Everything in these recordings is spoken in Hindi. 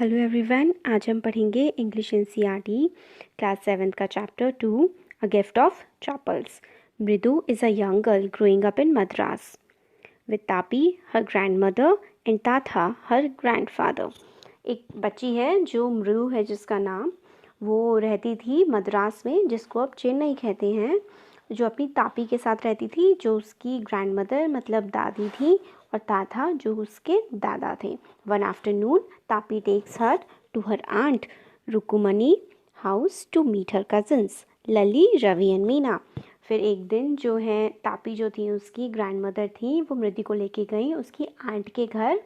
हेलो एवरीवन, आज हम पढ़ेंगे इंग्लिश एनसीईआरटी क्लास 7 का chapter 2 a gift of chappals. Mridu is a young girl growing up in Madras with तापी her grandmother and Thatha her grandfather. एक बच्ची है जो मृदु है, जिसका नाम, वो रहती थी मद्रास में, जिसको अब चेन्नई कहते हैं, जो अपनी तापी के साथ रहती थी, जो उसकी ग्रैंडमदर मतलब दादी थी, और ताथा जो उसके दादा थे। वन आफ्टरनून तापी takes her to her aunt Rukmini house to meet her cousins Lalli, Ravi and Meena. फिर एक दिन जो है तापी जो थी, उसकी ग्रैंडमदर थी, वो मृदु को लेके गई उसकी आंट के घर,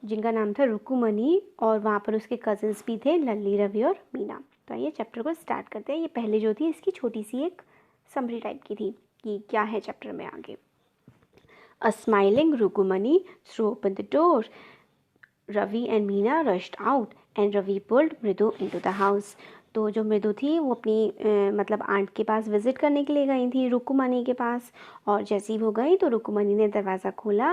जिनका नाम था रुकुमनी, और वहाँ पर उसके कजन्स भी थे, लली, रवि और मीना। तो आइए चैप्टर को स्टार्ट करते हैं। ये पहले जो थी इसकी छोटी सी एक समरी टाइप की थी कि क्या है चैप्टर में आगे। A smiling Rukumani threw open the door. Ravi and Meena rushed out and Ravi pulled मृदु into the house. तो जो मृदु थी वो अपनी मतलब आंट के पास विज़िट करने के लिए गई थी, रुकुमनी के पास, और जैसे ही वो गई तो रुकुमनी ने दरवाज़ा खोला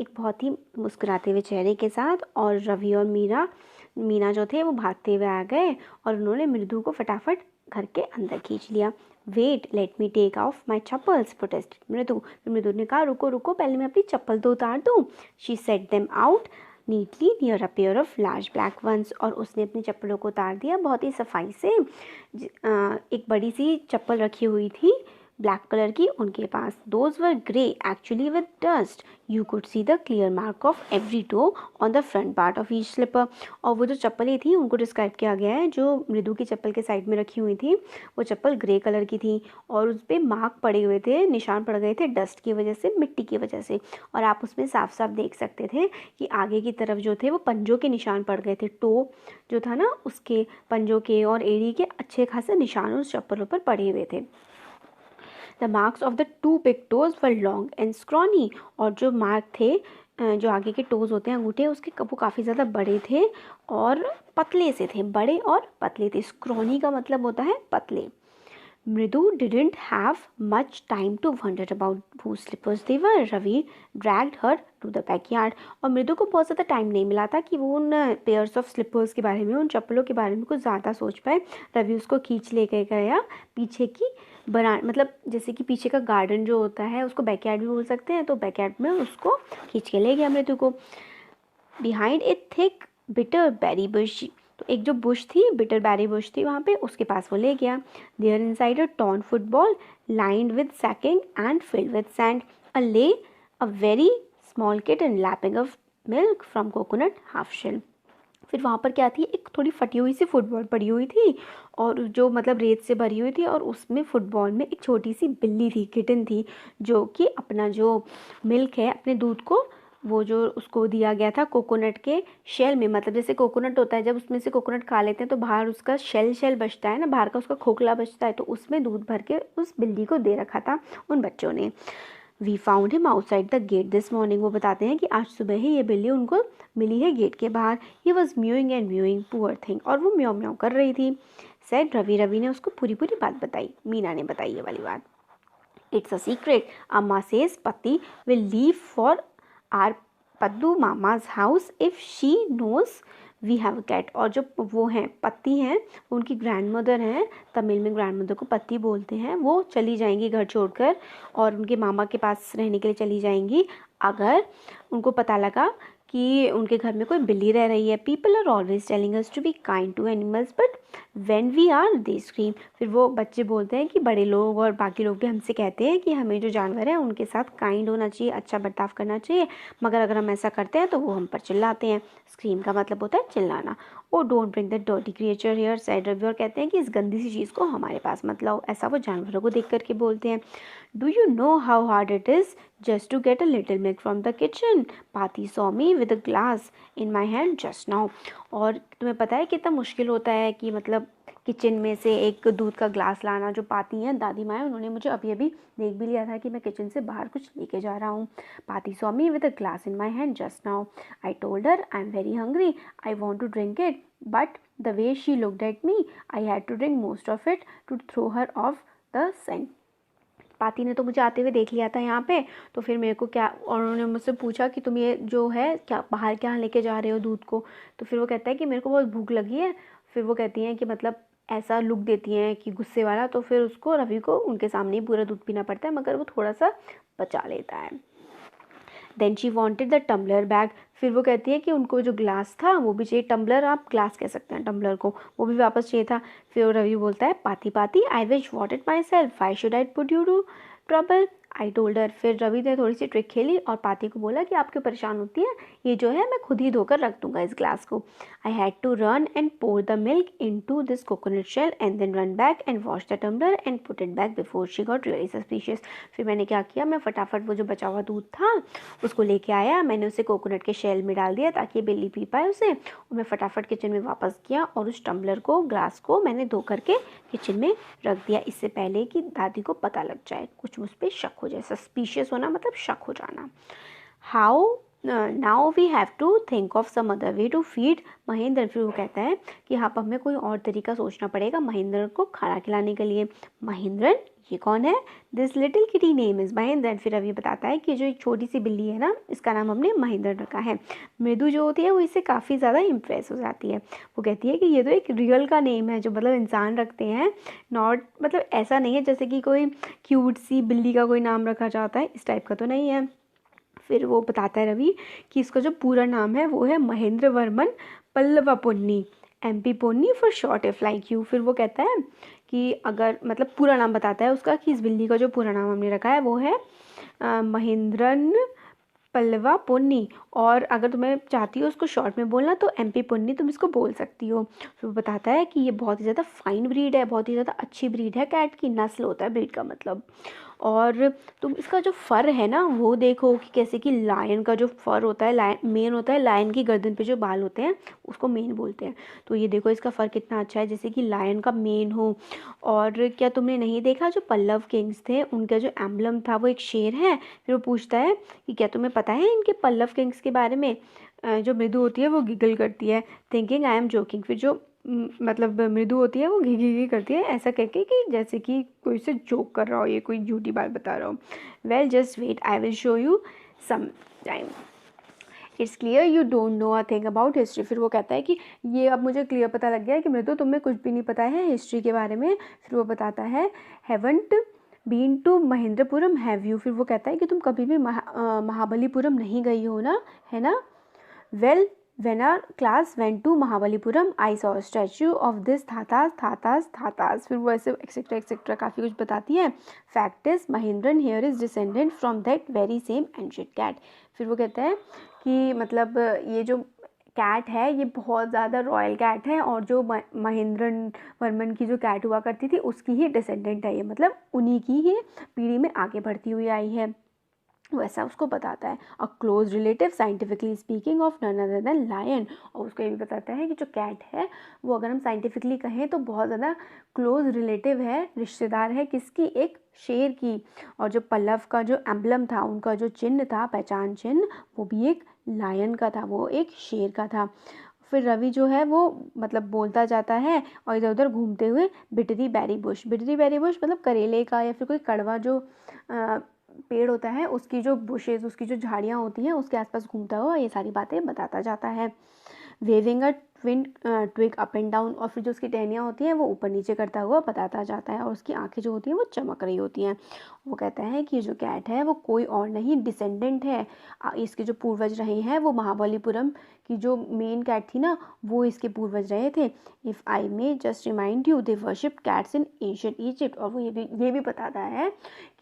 एक बहुत ही मुस्कुराते हुए चेहरे के साथ, और रवि और मीना जो थे वो भागते हुए आ गए और उन्होंने मृदु को फटाफट घर के अंदर खींच लिया। Wait let me take off my chappals protest Mridu. Mridu ने कहा रुको रुको, पहले मैं अपनी चप्पल तो उतार दूँ। She set them out neatly near a pair of large black ones. और उसने अपनी चप्पलों को उतार दिया बहुत ही सफाई से। एक बड़ी सी चप्पल रखी हुई थी ब्लैक कलर की उनके पास। Those were grey actually with dust, you could see the clear mark of every toe on the front part of each slipper. और वो जो चप्पलें थी उनको डिस्क्राइब किया गया है, जो मृदु की चप्पल के साइड में रखी हुई थी, वो चप्पल ग्रे कलर की थी और उस पर मार्क पड़े हुए थे, निशान पड़ गए थे डस्ट की वजह से, मिट्टी की वजह से। और आप उसमें साफ साफ देख सकते थे कि आगे की तरफ जो थे वो पंजों के निशान पड़ गए थे। टो जो था ना, उसके पंजों के और एड़ी के अच्छे खासे निशान उस चप्पलों पर पड़े हुए थे। The marks of the two big toes were long and scrawny. और जो मार्क थे, जो आगे के टोज होते हैं अंगूठे, उसके वो काफ़ी ज़्यादा बड़े थे और पतले से थे, बड़े और पतले थे। स्क्रॉनी का मतलब होता है पतले। मृदु didn't have much time to wonder about whose slippers they were. Ravi dragged her to the backyard. और मृदु को बहुत ज़्यादा टाइम नहीं मिला था कि वो उन पेयर्स ऑफ स्लिपर्स के बारे में, उन चप्पलों के बारे में कुछ ज़्यादा सोच पाए। रवि उसको खींच ले गया पीछे की मतलब जैसे कि पीछे का गार्डन जो होता है उसको बैकयार्ड भी बोल सकते हैं, तो बैकयार्ड में उसको खींच के ले गया मृदु को। Behind a thick bitter berry bush, तो एक जो बुश थी, बिटर बेरी बुश थी, वहाँ पे उसके पास वो ले गया। There inside a torn football lined with sacking and filled with sand a very small kitten lapping of milk from coconut half shell. फिर वहाँ पर क्या थी, एक थोड़ी फटी हुई सी फुटबॉल पड़ी हुई थी, और जो मतलब रेत से भरी हुई थी, और उसमें फुटबॉल में एक छोटी सी बिल्ली थी, किटन थी, जो कि अपना जो मिल्क है, अपने दूध को, वो जो उसको दिया गया था कोकोनट के शेल में, मतलब जैसे कोकोनट होता है, जब उसमें से कोकोनट खा लेते हैं तो बाहर उसका शेल बचता है ना, बाहर का उसका खोखला बचता है, तो उसमें दूध भर के उस बिल्ली को दे रखा था उन बच्चों ने। We found him outside the gate this morning. वो बताते हैं कि आज सुबह ही ये बिल्ली उनको मिली है गेट के बाहर। He was mowing and mowing poor thing, और वो म्याऊ म्याऊ कर रही थी। सेड रवि। रवि ने उसको पूरी बात बताई, मीना ने बताई ये वाली बात। It's a secret, Amma says Paati will leave for our Paddu Mama's house if she knows we have a cat. और जो वो हैं पति हैं, उनकी ग्रैंडमदर हैं, तमिल में ग्रैंडमदर को पति बोलते हैं, वो चली जाएंगी घर छोड़कर और उनके मामा के पास रहने के लिए चली जाएंगी अगर उनको पता लगा कि उनके घर में कोई बिल्ली रह रही है। People are always telling us to be kind to animals but when we are they scream. फिर वो बच्चे बोलते हैं कि बड़े लोग और बाकी लोग भी हमसे कहते हैं कि हमें जो जानवर हैं उनके साथ काइंड होना चाहिए, अच्छा बर्ताव करना चाहिए, मगर अगर हम ऐसा करते हैं तो वो हम पर चिल्लाते हैं। स्क्रीम का मतलब होता है चिल्लाना। Oh don't bring that dirty creature here said Ravi. और कहते हैं कि इस गंदी सी चीज़ को हमारे पास मत लाओ, ऐसा वो जानवरों को देख करके बोलते हैं। Do you know how hard it is just to get a little milk from the kitchen? Pati saw me with a glass in my hand just now. और तुम्हें पता है कितना मुश्किल होता है कि मतलब किचन में से एक दूध का ग्लास लाना। जो पाती हैं दादी माँ, उन्होंने मुझे अभी देख भी लिया था कि मैं किचन से बाहर कुछ लेके जा रहा हूँ। पाती saw me with a glass in my hand just now. I told her I'm very hungry, I want to drink it, but the way she looked at me, I had to drink most of it to throw her off the scent. पाती ने तो मुझे आते हुए देख लिया था यहाँ पे, तो फिर मेरे को क्या, और उन्होंने मुझसे पूछा कि तुम ये जो है क्या बाहर क्या लेके जा रहे हो दूध को। तो फिर वो कहता है कि मेरे को बहुत भूख लगी है। फिर वो कहती हैं कि मतलब ऐसा लुक देती हैं कि गुस्से वाला, तो फिर उसको रवि को उनके सामने ही पूरा दूध पीना पड़ता है, मगर वो थोड़ा सा बचा लेता है। Then she wanted the tumbler back. फिर वो कहती है कि उनको जो ग्लास था वो भी चाहिए, टम्बलर आप ग्लास कह सकते हैं टम्बलर को, वो भी वापस चाहिए था। फिर रवि बोलता है paati paati I wish what it myself, why should I put you to trouble, I told her. फिर रवि ने थोड़ी सी ट्रिक खेली और पाती को बोला कि आप क्यों परेशान होती है, ये जो है मैं खुद ही धोकर रख दूंगा इस ग्लास को। I had to run and pour the milk into this coconut shell and then run back and wash the tumbler and put it back before she got really suspicious. फिर मैंने क्या किया, मैं फटाफट वो जो बचा हुआ दूध था उसको लेके आया, मैंने उसे कोकोनट के शेल में डाल दिया ताकि बिल्ली पी पाए उसे, और मैं फटाफट किचन में वापस गया और उस टम्बलर को, ग्लास को मैंने धो करके किचन में रख दिया, इससे पहले कि दादी को पता लग जाए, कुछ मुझ पर शक हो जाए। सस्पिशियस होना मतलब शक हो जाना। How now we have to think of some other way to feed Mahendra. फिर वो कहता है कि हाँ हमें कोई और तरीका सोचना पड़ेगा महेंद्र को खाना खिलाने के लिए। महेंद्रन, ये कौन है? This little kitty name is Mahendran. फिर अभी बताता है कि जो एक छोटी सी बिल्ली है ना, इसका नाम हमने महेंद्रन रखा है। मृदु जो होती है वो इससे काफ़ी ज़्यादा इम्प्रेस हो जाती है। वो कहती है कि ये तो एक रियल का नेम है जो मतलब इंसान रखते हैं, नॉट मतलब ऐसा नहीं है जैसे कि कोई क्यूट सी बिल्ली का कोई नाम रखा जाता है, इस टाइप का तो नहीं है। फिर वो बताता है रवि कि इसका जो पूरा नाम है वो है Mahendra Varman Pallava Ponni, MP Ponni for short if like you. फिर वो कहता है कि अगर मतलब पूरा नाम बताता है उसका कि इस बिल्ली का जो पूरा नाम हमने रखा है वो है महेंद्रन पल्लवा पोन्नी, और अगर तुम्हें चाहती हो उसको शॉर्ट में बोलना तो MP पोन्नी तुम इसको बोल सकती हो। फिर वो बताता है कि ये बहुत ही ज़्यादा फाइन ब्रीड है, बहुत ही ज़्यादा अच्छी ब्रीड है, कैट की नस्ल होता है ब्रीड का मतलब। और तुम इसका जो फ़र है ना वो देखो कि कैसे कि लायन का जो फ़र होता है, लायन मेन होता है, लायन की गर्दन पे जो बाल होते हैं उसको मेन बोलते हैं। तो ये देखो इसका फ़र कितना अच्छा है, जैसे कि लायन का मेन हो। और क्या तुमने नहीं देखा जो पल्लव किंग्स थे उनका जो एम्बलम था वो एक शेर है। फिर वो पूछता है कि क्या तुम्हें पता है इनके पल्लव किंग्स के बारे में। जो मृदु होती है वो गिगल करती है थिंकिंग आई एम जोकिंग। फिर जो मतलब मृदु होती है वो घी घी घी करती है ऐसा कह के कि जैसे कि कोई से जोक कर रहा हो, ये कोई झूठी बात बता रहा हो। Well just wait I will show you some time, it's clear you don't know a thing about history. फिर वो कहता है कि ये अब मुझे क्लियर पता लग गया है कि मृदु तुम्हें कुछ भी नहीं पता है हिस्ट्री के बारे में। फिर वो बताता है haven't been to Mahendrapuram have you. फिर वो कहता है कि तुम कभी भी महाबलीपुरम नहीं गई हो ना, है ना। Well when our class went to Mahabalipuram I saw a statue of this थातास थातास थातास। फिर वो ऐसे एक्सेट्रा एक्सेट्रा काफ़ी कुछ बताती है। Fact is Mahendran here is descendant from that very same ancient cat. फिर वो कहता है कि मतलब ये जो कैट है ये बहुत ज़्यादा रॉयल कैट है, और जो महेंद्रन वर्मन की जो कैट हुआ करती थी उसकी ही डिसेंडेंट है ये, मतलब उन्हीं की ही पीढ़ी में आगे बढ़ती हुई आई है, वैसा उसको बताता है। A close relative scientifically speaking of none other than lion. और उसको ये भी बताता है कि जो कैट है वो अगर हम साइंटिफिकली कहें तो बहुत ज़्यादा क्लोज रिलेटिव है, रिश्तेदार है किसकी, एक शेर की। और जो पल्लव का जो एम्बलम था, उनका जो चिन्ह था, पहचान चिन्ह, वो भी एक लायन का था, वो एक शेर का था। फिर रवि जो है वो मतलब बोलता जाता है और इधर उधर घूमते हुए bittery berry bush, bittery berry bush मतलब करेले का या फिर कोई कड़वा जो पेड़ होता है उसकी जो बुशेज, उसकी जो झाड़ियाँ होती हैं उसके आसपास घूमता हुआ ये सारी बातें बताता जाता है। Waving a twin twig up and down, और फिर जो उसकी टहनियाँ होती हैं वो ऊपर नीचे करता हुआ बताता जाता है, और उसकी आंखें जो होती हैं वो चमक रही होती हैं। वो कहता है कि ये जो कैट है वो कोई और नहीं डिसेंडेंट है, इसके जो पूर्वज रहे हैं वो महाबलीपुरम की जो मेन कैट थी ना वो इसके पूर्वज रहे थे। If I may just remind you they worship cats in ancient Egypt. और वो ये भी बताता है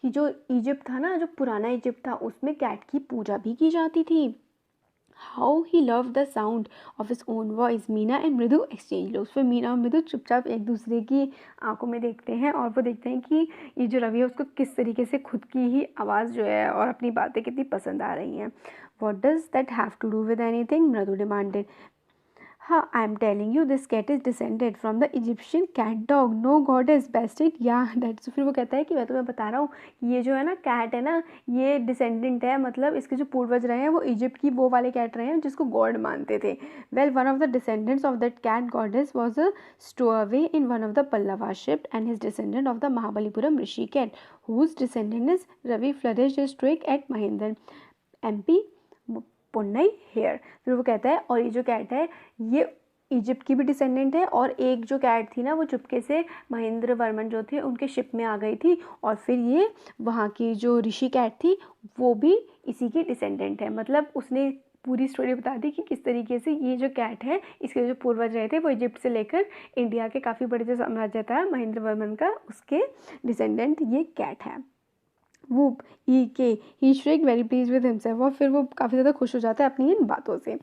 कि जो इजिप्ट था ना, जो पुराना इजिप्ट था, उसमें कैट की पूजा भी की जाती थी। How he love the sound of his own voice. Meena and मृदु एक्सचेंज लुक्स। फिर मीना और मृदु चुपचाप एक दूसरे की आंखों में देखते हैं और वो देखते हैं कि ये जो रवि है उसको किस तरीके से खुद की ही आवाज़ जो है और अपनी बातें कितनी पसंद आ रही हैं। What does that have to do with anything, Mridu demanded. हाँ, I am telling you this cat is descended from the Egyptian cat dog, no god is Bastet, yeah that's. फिर वो कहता है कि मैं तुम्हें बता रहा हूँ, ये जो है ना कैट है ना, ये डिसेंडेंट है, मतलब इसके जो पूर्वज रहे हैं वो इजिप्ट की वो वाले कैट रहे हैं जिसको गॉड मानते थे। Well, one of the descendants of that cat goddess was a stowaway in one of the Pallava ship and his descendant of the Mahabalipuram rishi cat whose descendant is Ravi flourished his trick at Mahendra MP Punnai here. फिर वो कहता है और ये जो कैट है ये इजिप्ट की भी डिसेंडेंट है, और एक जो कैट थी ना वो चुपके से महेंद्र वर्मन जो थे उनके शिप में आ गई थी, और फिर ये वहाँ की जो ऋषि कैट थी वो भी इसी की डिसेंडेंट है। मतलब उसने पूरी स्टोरी बता दी कि किस तरीके से ये जो कैट है इसके जो पूर्वज रहे थे वो इजिप्ट से लेकर इंडिया के काफ़ी बड़े जो साम्राज्य था महेंद्र वर्मन का, उसके डिसेंडेंट ये कैट है। वूप ई के he shrieked very pleased with himself, और फिर वो काफ़ी ज़्यादा खुश हो जाता है अपनी इन बातों से।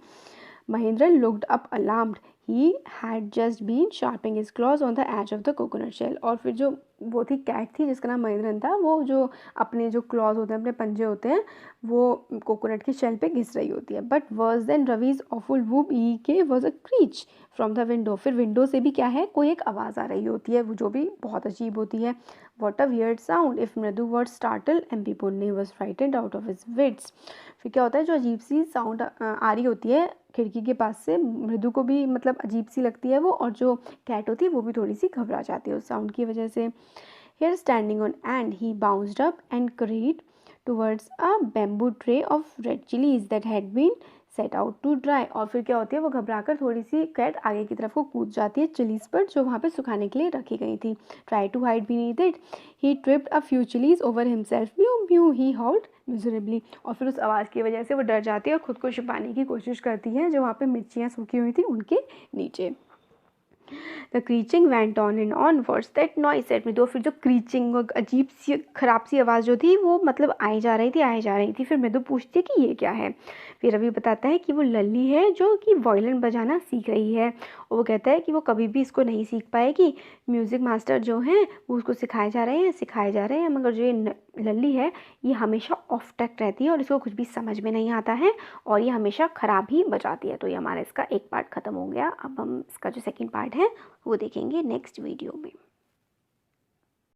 Mahendra looked up alarmed, he had just been sharping his claws on the edge of the coconut shell. और फिर जो वो थी कैट थी जिसका नाम महेंद्रन था, वो जो अपने जो क्लॉज होते हैं, अपने पंजे होते हैं, वो कोकोनट के शेल पे घिस रही होती है। But worse than Ravi's awful whoopee के was a screech from the window. फिर विंडो से भी क्या है, कोई एक आवाज़ आ रही होती है, वो जो भी बहुत अजीब होती है। What a weird sound if Mridu word startle MP Punni was frightened out of his wits. फिर क्या होता है, जो अजीब सी साउंड आ रही होती है खिड़की के पास से, मृदु को भी मतलब अजीब सी लगती है वो, और जो कैट होती है वो भी थोड़ी सी घबरा जाती है उस साउंड की वजह से। Here standing on end, he bounced up and carried towards a bamboo tray of red chilies that had been set out to dry। और फिर क्या होती है, वो घबराकर थोड़ी सी कैट आगे की तरफ को कूद जाती है चिलीज पर जो वहाँ पे सुखाने के लिए रखी गई थी। Try to hide beneath it, he tripped a few chilies over himself, mew mew, he howled miserably। और फिर उस आवाज़ की वजह से वो डर जाती है और खुद को छुपाने की कोशिश करती है जो वहाँ पे मिर्चियाँ सूखी हुई थी उनके नीचे। The creaking went on and on. What's that noise? said मृदु। फिर जो क्रीचिंग अजीब सी खराब सी आवाज़ जो थी वो मतलब आई जा रही थी। फिर मृदु पूछती है कि ये क्या है। फिर रवि बताता है कि वो लल्ली है जो कि वायलिन बजाना सीख रही है, और वो कहता है कि वो कभी भी इसको नहीं सीख पाएगी। म्यूज़िक मास्टर जो हैं वो उसको सिखाए जा रहे हैं, मगर जो ये लल्ली है ये हमेशा ऑफ टैक रहती है और इसको कुछ भी समझ में नहीं आता है, और ये हमेशा ख़राब ही बजाती है। तो ये हमारा इसका एक पार्ट ख़त्म हो गया। अब हम इसका जो सेकंड पार्ट है वो देखेंगे नेक्स्ट वीडियो में।